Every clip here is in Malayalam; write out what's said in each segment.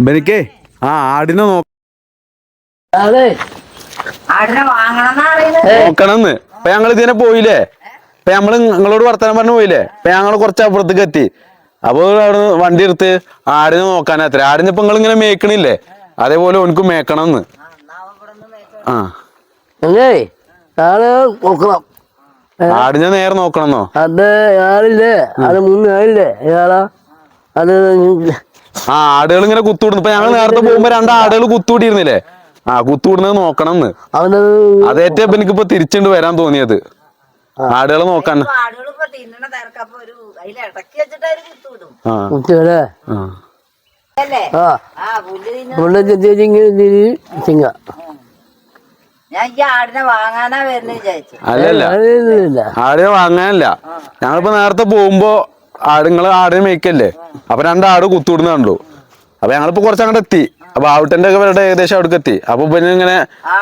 ഇവനിക്കേ ആടിനെ നോക്കണമെന്ന് ഇപ്പൊ ഞങ്ങൾ ഇതിനെ പോയില്ലേ. ഇപ്പൊ നമ്മള് നിങ്ങളോട് വർത്തമാനം പറഞ്ഞു പോയില്ലേ. ഇപ്പൊ ഞങ്ങള് കുറച്ച് അപ്പുറത്തേക്ക് എത്തി. അപ്പൊ അവിടെ വണ്ടി എടുത്ത് ആടിനെ നോക്കാനത്ര. ആടിനെ ഇപ്പൊ നിങ്ങൾ ഇങ്ങനെ മേക്കണില്ലേ, അതേപോലെ ഓനക്ക് മേക്കണമെന്ന്. ആ ആടിനെ നേരെ നോക്കണമെന്നോ? അത് ആളില്ലേ, അത് 3 ആളില്ലേ ഇയാളാ. അത് ആടുകൾ ഇങ്ങനെ കുത്തുവിടുന്നു. ഇപ്പൊ ഞങ്ങൾ നേരത്തെ പോകുമ്പോ 2 ആടുകൾ കുത്തുവിടിയിരുന്നില്ലേ. കുത്തുവിടുന്നത് നോക്കണമെന്ന്. അതേറ്റ എനിക്കിപ്പോ തിരിച്ചുണ്ട് വരാൻ തോന്നിയത്. ആടുകളെ നോക്കാൻ അല്ലല്ല, ആടിനെ വാങ്ങാനല്ല. ഞങ്ങളിപ്പോ നേരത്തെ പോകുമ്പോ ആടിനെ മേക്കല്ലേ. അപ്പൊ 2 ആട് കുത്തുവിടുന്ന കണ്ടു. അപ്പൊ ഞങ്ങളിപ്പോ കുറച്ചങ്ങോട്ട് എത്തി. അപ്പൊ ആവട്ടന്റെ ഒക്കെ വരുടെ ഏകദേശം അവിടേക്ക് എത്തി. അപ്പൊ പിന്നെ ഇങ്ങനെ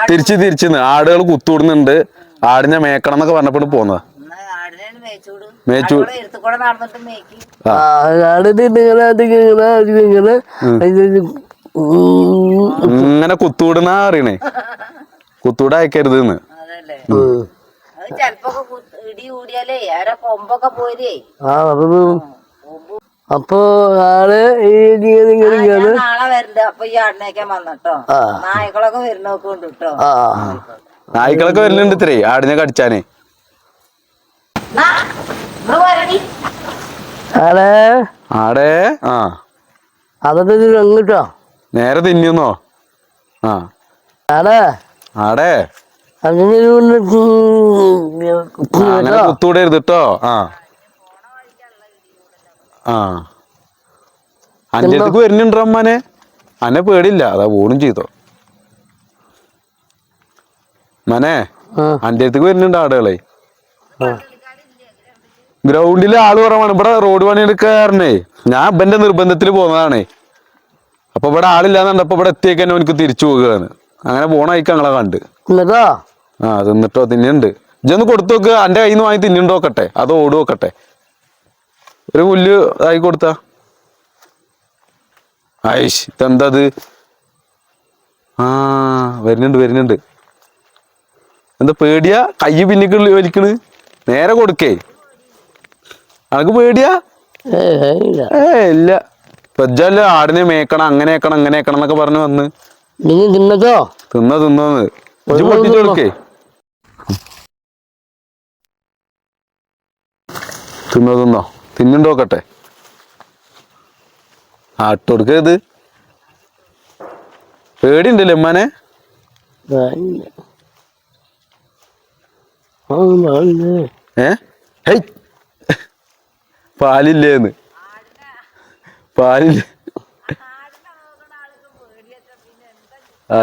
തിരിച്ചിന്ന് ആടുകൾ കുത്തുവിടുന്നുണ്ട്, ആടിനെ മേക്കണം എന്നൊക്കെ പറഞ്ഞപ്പോഴും പോന്നതാ. ഇങ്ങനെ കുത്തുവിടുന്ന അറിയണേ, കുത്തൂടെ അയക്കരുത്. അപ്പൊ ആള് നാളെ വരണ്ട. അപ്പൊ ഈ ആടിനേക്കാൻ വന്നട്ടോ. നായ്ക്കളൊക്കെ വരുന്നൊക്കെ ഉണ്ട് കേട്ടോ. നായ്ക്കളൊക്കെ വരുന്നുണ്ട് ഇത്രേ ആടിനെ കടിച്ചാനേ. ആടേ അതൊക്കെ അങ്ങട്ടോ നേരെ തിന്നുന്നോ? ആടേ ആടേ അങ്ങനെ കുത്തൂടരുത് കേട്ടോ. അന്റെ അടുത്തേക്ക് വരുന്നുണ്ടോ അമ്മാനെ? അന്നെ പേടിയില്ല, അതാ ഓടും ചെയ്തോ. മനെ അന്റെ അടുത്തേക്ക് വരുന്നുണ്ട് ആടുകളെ. ഗ്രൗണ്ടില് ആള് കുറവാണ്. ഇവിടെ റോഡ് പണി എടുക്കാറണേ. ഞാൻ ഇവന്റെ നിർബന്ധത്തിൽ പോകുന്നതാണേ. അപ്പൊ ഇവിടെ ആളില്ലാന്ന് കണ്ടപ്പോ ഇവിടെ എത്തിയേക്ക് തന്നെ എനിക്ക് തിരിച്ചു പോകുകയാണ്. അങ്ങനെ പോണായിക്ക് ഞങ്ങളെ കണ്ട്. തിന്നിട്ടോ തിന്നുണ്ട്. ഇജൊന്ന് കൊടുത്തു നോക്ക്. അന്റെ കയ്യിൽ നിന്ന് വാങ്ങി തിന്നുണ്ടോ നോക്കട്ടെ, അതോ ഓട് നോക്കട്ടെ. ഒരു പുല്ല് ആയി കൊടുത്താ. ഐഷ് ഇതെന്തത്? വരുന്നുണ്ട്. എന്താ പേടിയാ? കയ്യ് പിന്നിക്ക് വലിക്കണ്. നേരെ കൊടുക്കേ. അനക്ക് പേടിയാ? ഇല്ല. പെജ്ജല്ലേ ആടിനെ മേക്കണം, അങ്ങനെയാക്കണം എന്നൊക്കെ പറഞ്ഞു വന്ന് തിന്നോന്ന് പൊട്ടിച്ചു കൊടുക്കേ. തിന്നോ തിന്നുണ്ടോക്കട്ടെ. ഇട്ട് കൊടുക്കരുത്. പേടിയുണ്ടല്ലേ ഉമ്മാനെ? പാലില്ലേന്ന്. പാലില്ല.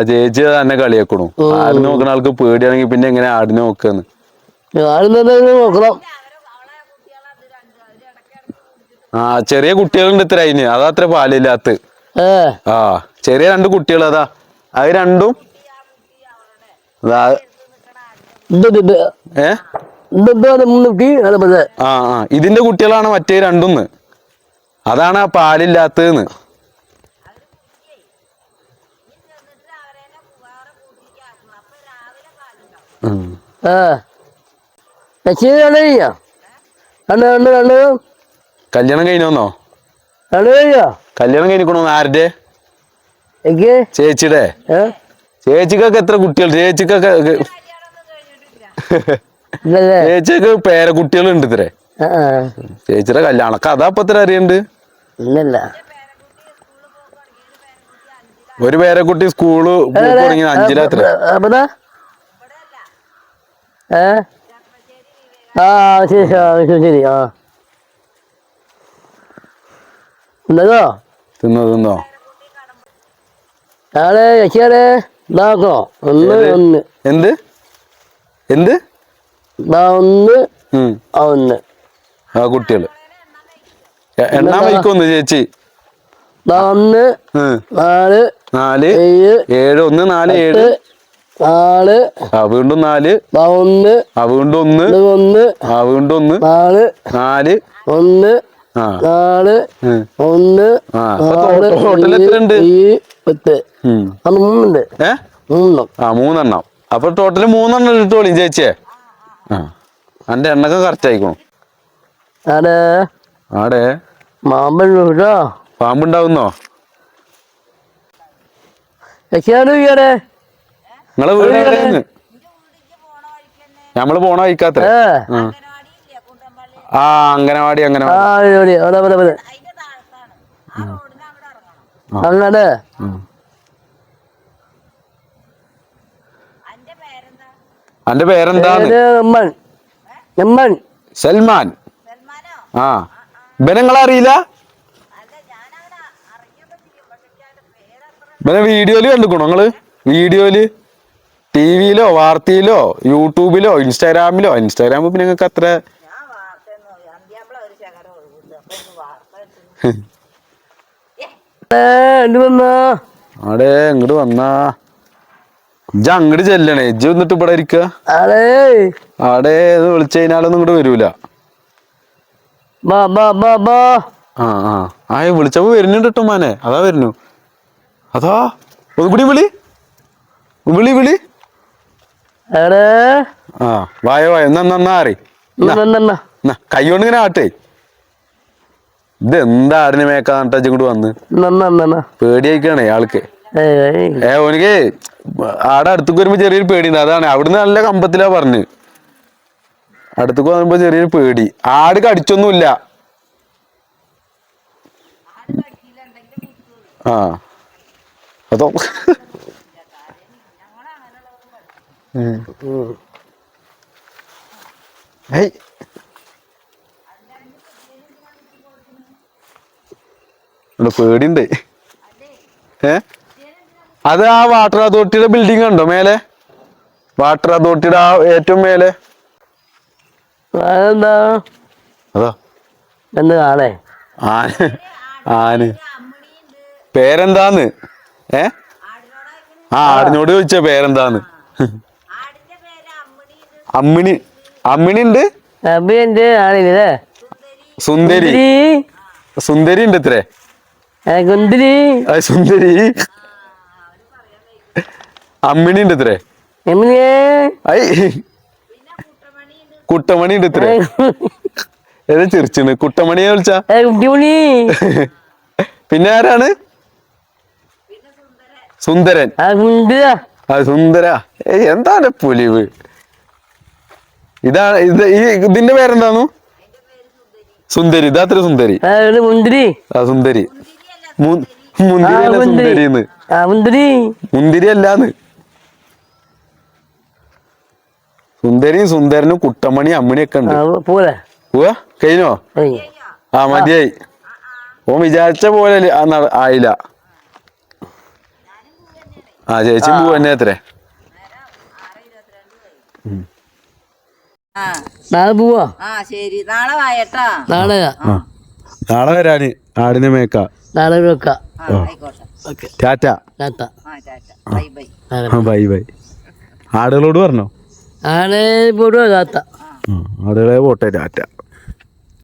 ചേച്ചി തന്നെ കളിയാക്കണു. ആടിനെ നോക്കണ ആൾക്ക് പേടിയാണെങ്കിൽ പിന്നെ എങ്ങനെ ആടിനെ നോക്കാന്ന്. ചെറിയ കുട്ടികളുണ്ട് ഇത്ര അതിന്. അതാ അത്ര പാലില്ലാത്ത. ചെറിയ 2 കുട്ടികൾ. അതാ അത് രണ്ടും ഇതിന്റെ കുട്ടികളാണ് മറ്റേ 2. അതാണ് ആ പാലില്ലാത്തന്ന്. കല്യാണം കഴിഞ്ഞോന്നോ? കല്യാണം കഴിഞ്ഞിക്കണോ? ആരുടെ? ചേച്ചിയുടെ. ചേച്ചിക്കൊക്കെ എത്ര കുട്ടികൾ? ചേച്ചിക്ക് പേരക്കുട്ടികളുണ്ട് ഇത്രേ. ചേച്ചിയുടെ കല്യാണം കഥ അപ്പൊ എത്ര അറിയണ്ട്? ഒരു പേരക്കുട്ടി സ്കൂള് തുടങ്ങി 5-ലാത്ര. ശരി. തിന്നോ എന്ത് കുട്ടികള് എണ്ണാൻ വയ്ക്കൊന്ന് ചേച്ചി. 1 4 4 7 1 4 7 വീണ്ടും 4 വീണ്ടും 1 വീണ്ടും 1 4 4 1 ആ 4 ഉം. 1 ആ ടോട്ടൽ എത്ര ഉണ്ട് 10 അത് 3 ഉണ്ട് 3 ആ 3 എണ്ണം അപ്പൊ ടോട്ടല് 3 എണ്ണം ഇട്ടോളി ചേച്ചിയെ ആ എന്റെ എണ്ണൊക്കെ കറക്റ്റ് ആയിക്കോളും ആടെ ആടെ മാമ്പഴ പാമ്പുണ്ടാവുന്നോ ഇയാടെ നിങ്ങളെ വീട് എവിടെയാണ് നമ്മള് പോണ വഴിക്കാത്ര ആ അംഗനവാടി അവിടെ അങ്ങനെ അന്റെ പേരെന്താന്ന് നെമ്മൻ സൽമാൻ ആ ഇവനെ നിങ്ങളെ അറിയില്ല ഇവനെ വീഡിയോയില് കണ്ടുക്കണോ നിങ്ങള് വീഡിയോയില് ടിവിയിലോ വാർത്തയിലോ യൂട്യൂബിലോ ഇൻസ്റ്റാഗ്രാമിലോ പിന്നെ നിങ്ങൾക്ക് അത്ര ആടെ ഇങ്ങോട്ട് വന്നാ ഇജ്ജ് അങ്ങോട്ട് ചെല്ലണേ ഇജ്ജ് വന്നിട്ട് ഇവിടെ ഇരിക്ക ആടെ വിളിച്ചു കഴിഞ്ഞാലൊന്നും ഇങ്ങോട്ട് വരൂല ആ ആ ആ വിളിച്ചപ്പോ വരുന്നുണ്ട് കേട്ടോ മാനെ അതാ വരുന്നു അതാ ഒന്നുകൂടി വിളി വിളി വിളി ആ വായോ വായോ നന്നാറി കൈ കൊണ്ട് ഇങ്ങനെ ആട്ടേ ഇത് എന്താ ആടിനെ മേക്കാന്നിട്ട് ഇങ്ങോട്ട് വന്ന് പേടിയായിക്കാണേ ആൾക്ക് ഓനിക്ക് ആടെ അടുത്തേക്ക് വരുമ്പോ ചെറിയൊരു പേടിയുണ്ട് അതാണ് അവിടുന്ന് നല്ല കമ്പത്തിലാ പറഞ്ഞ് അടുത്തേക്ക് വരുമ്പോ ചെറിയൊരു പേടി ആട് കടിച്ചൊന്നുമില്ല ആ അതോ പേടിണ്ട് അത് ആ വാട്ടർ അതോറിറ്റിയുടെ ബിൽഡിംഗ് ഉണ്ടോ മേലെ വാട്ടർ അതോറിറ്റിയുടെ ആ ഏറ്റവും മേലെ അതാ എന്താണ് ആന് ആന് പേരെന്താന്ന് ആ ആടിനോട് ചോദിച്ച പേരെന്താന്ന് അമ്മിണി അമ്മിണി ഉണ്ട് സുന്ദരി സുന്ദരി ഉണ്ട് ഇത്രേ സുന്ദരി അമ്മിണി ഉണ്ട് ഇത്രേ കുട്ടമണി ഉണ്ട് ഇത്രേ ഏതാ ചിരിച്ചിന് കുട്ടമണിയെ വിളിച്ചാ പിന്നെ ആരാണ് സുന്ദരൻ സുന്ദര എന്താണ് പൊലിവ് ഇതാണ് ഇതിന്റെ പേരെന്താന്നു സുന്ദരി ഇതാത്ര സുന്ദരി ആ സുന്ദരി മുന്തിരി മുന്തിരി അല്ലാന്ന് സുന്ദരിയും സുന്ദരനും കുട്ടമണി അമ്മണിയൊക്കെ ഉണ്ട് പോവാ കഴിഞ്ഞോ ആ മതിയായി ഓൻ വിചാരിച്ച പോലെ ആയില്ല ആ ചേച്ചിയും പോവാ തന്നെ അത്രേ നാളെ പോവാ ശരി നാളെ വായട്ടാ നാളെ വരാന് ആടിനെ മേക്ക നാളെ വെക്കാം ടാറ്റ ബൈ ബൈ ആടുകളോട് പറഞ്ഞോ ആടെ പോടുക ആടുകളെ പോട്ടെ ടാറ്റ